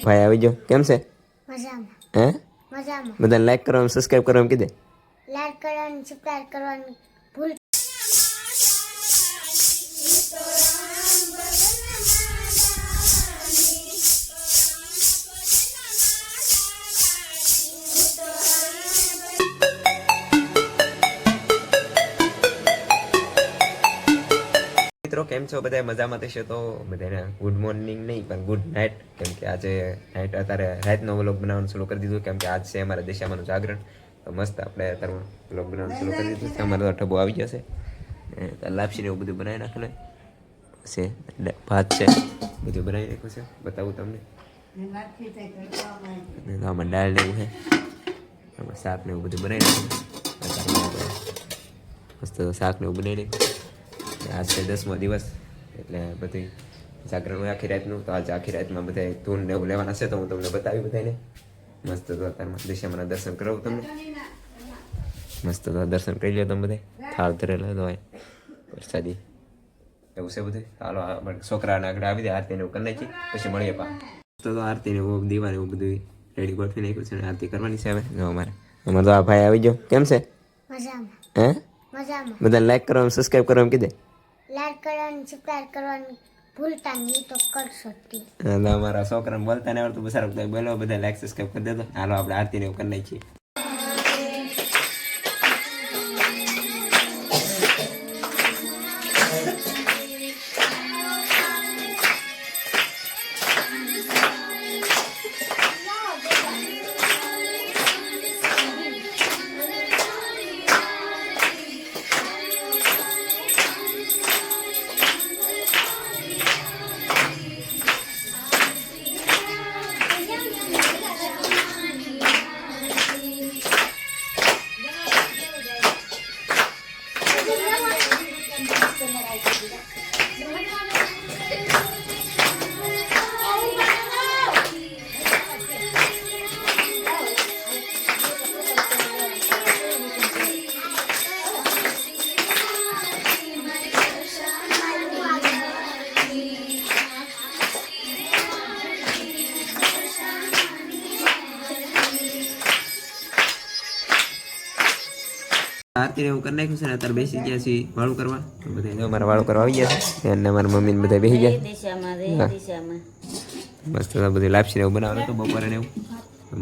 ભાઈ આવી જાઓ. કેમ છે? મજામાં. હે મજામાં. બધાને લાઈક કરવાનું, સબસ્ક્રાઇબ કરવાનું કીધે. લાઈક કરવાનું, સબસ્ક્રાઇબ કરવાનું ભૂલ. મિત્રો કેમ છો બધા? મજામાં થશે તો બધાને ગુડ મોર્નિંગ નહીં પણ ગુડ નાઇટ, કેમ કે આજે નાઇટ અત્યારે રાતનો વ્લોગ બનાવવાનું શરૂ કરી દીધું, કેમ કે આજ છે અમારા દેશામાંનું જાગરણ. તો મસ્ત આપણે અત્યારે વ્લોગ બનાવવાનું શરૂ કરી દીધું છે. અમારે તો ઠબો આવી જશે, લાપસીને એવું બધું બનાવી નાખેલું છે, ભાત છે, બધું બનાવી નાખ્યું છે. બતાવું તમને. આમાં દાળ ને એવું છે, આમાં શાક ને એવું બધું બનાવી નાખ્યું. મસ્ત શાક ને એવું બનાવી નાખ્યું. આજ છે 10મો દિવસ, એટલે બધી જાગરણ હોય આખી રાતનું. તો આજે આખી રાતમાં બધા ધૂન ને એવું લેવાના છે, તો હું તમને બતાવી બધાને. મસ્ત તો અત્યારમાં દિશામાં દર્શન કરાવું તમને. મસ્ત તો દર્શન કરી લો તમે બધા. થાળ ધરેલો તો હોય પ્રસાદી એવું છે બધું. હાલો છોકરાને આગળ આવી દે, આરતીને એવું કરી નાખી, પછી મળીએ પા. તો આરતીને એવું દીવાને એવું બધું રેડી ગોઠવી નાખ્યું છે, અને આરતી કરવાની છે હવે. જો અમારે તો આ ભાઈ આવી જાઓ. કેમ છે? મજામાં. હે મજામાં. બધાને લાઈક કરવાનું, સબસ્ક્રાઇબ કરવાનું કીધે. લાઈક કરવાનું, સબસ્ક્રાઇબ કરવાનું ભૂલતા નહીં તો કરશો જ. અમારા છોકરાને બોલતા ને આવડતું, સારું બોલો. બધા લાઈક સબસ્ક્રાઇબ કરી દેતો. હાલો આપણે આરતીને એવું કરી નાખીએ. આરતી એવું કરી નાખ્યું છે ને, અત્યારે બેસી ગયા છીએ વાળું કરવા. તો બધા અમારે વાળું કરવા આવી ગયા છે, અને અમારા મમ્મી ને બધા બેસી ગયા. મસ્ત બધી લાપસી ને એવું બનાવવાનું હતું બપોરે ને એવું.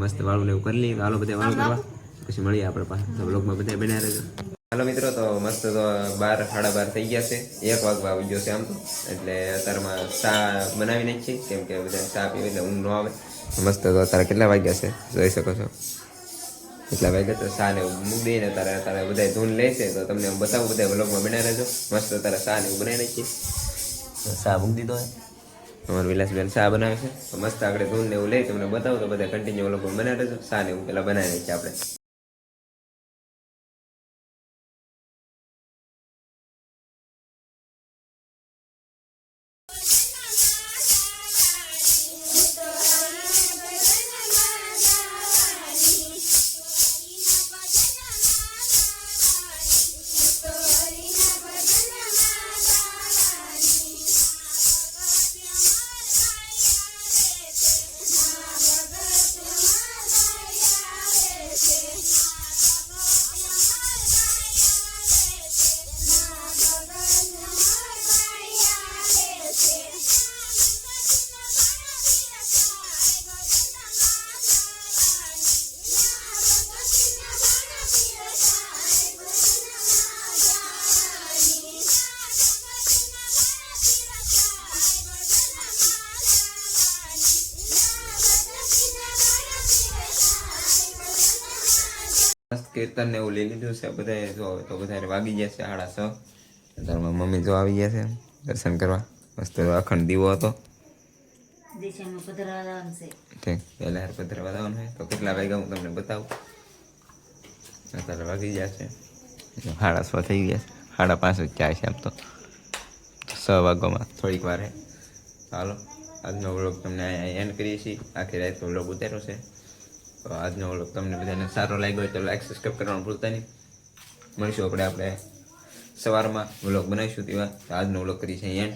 મસ્ત વાળું ને એવું કરી લઈએ. હાલો બધા વાળું કરવા, પછી મળીએ આપણે પાછા બ્લોગમાં. બધા બનાવી રહેજો. હાલો મિત્રો, તો મસ્ત તો 12 સાડા 12 થઈ ગયા છે. 1 વાગવા આવી ગયો છે આમ તો. એટલે અત્યારમાં ચા બનાવી નાખીએ, કેમ કે બધા ચા પીવે એટલે ઊંઘ ન આવે. મસ્ત તો અત્યારે કેટલા વાગ્યા છે જોઈ શકો છો. એટલા વાગ્યા તો સા ને મૂકી દઈને તારે બધા ધૂન લે છે, તો તમને બતાવું. બધા વ્લોગમાં બનાવી રહેજો. મસ્ત તારે સા ને એવું બનાવી નાખીએ. સા મૂકી દીધો હોય. અમારું વિલાસબેન સા બનાવે છે, તો મસ્ત આગળ ધૂન ને એવું લઈ તમને બતાવું. તો બધા કન્ટિન્યુ વ્લોગમાં બનાવી રહેજો. સા ને એવું પેલા બનાવી નાખીએ આપણે. કીર્તન ને એવું લઈ લીધું છે બધા. જો તો બધા વાગી ગયા છે 6:30. તારમાં મમ્મી જો આવી ગયા છે દર્શન કરવા. મસ્ત અખંડ દીવો હતો. ઠીક, પહેલા પધરાવા જવાનું છે. તો કેટલા વાગ્યા હું તમને બતાવું. અત્યારે વાગી ગયા છે 6:30 થઈ ગયા છે. 5:30 જ જાય છે આમ તો. 6 વાગ્યામાં થોડીક વાર હે. ચાલો આજનો વ્લોગ તમને અહીંયા એન્ડ કરીએ છીએ. આખી રાતનો વ્લોગ ઉતાર્યો છે. તો આજનો વ્લોગ તમને બધાને સારો લાગ્યો હોય તો લાઈક સબસ્ક્રાઈબ કરવાનું ભૂલતા નહીં. મળીશું આપણે સવારમાં વ્લોગ બનાવીશું તેવા. આજનો વ્લોગ કરી છે એન્ડ.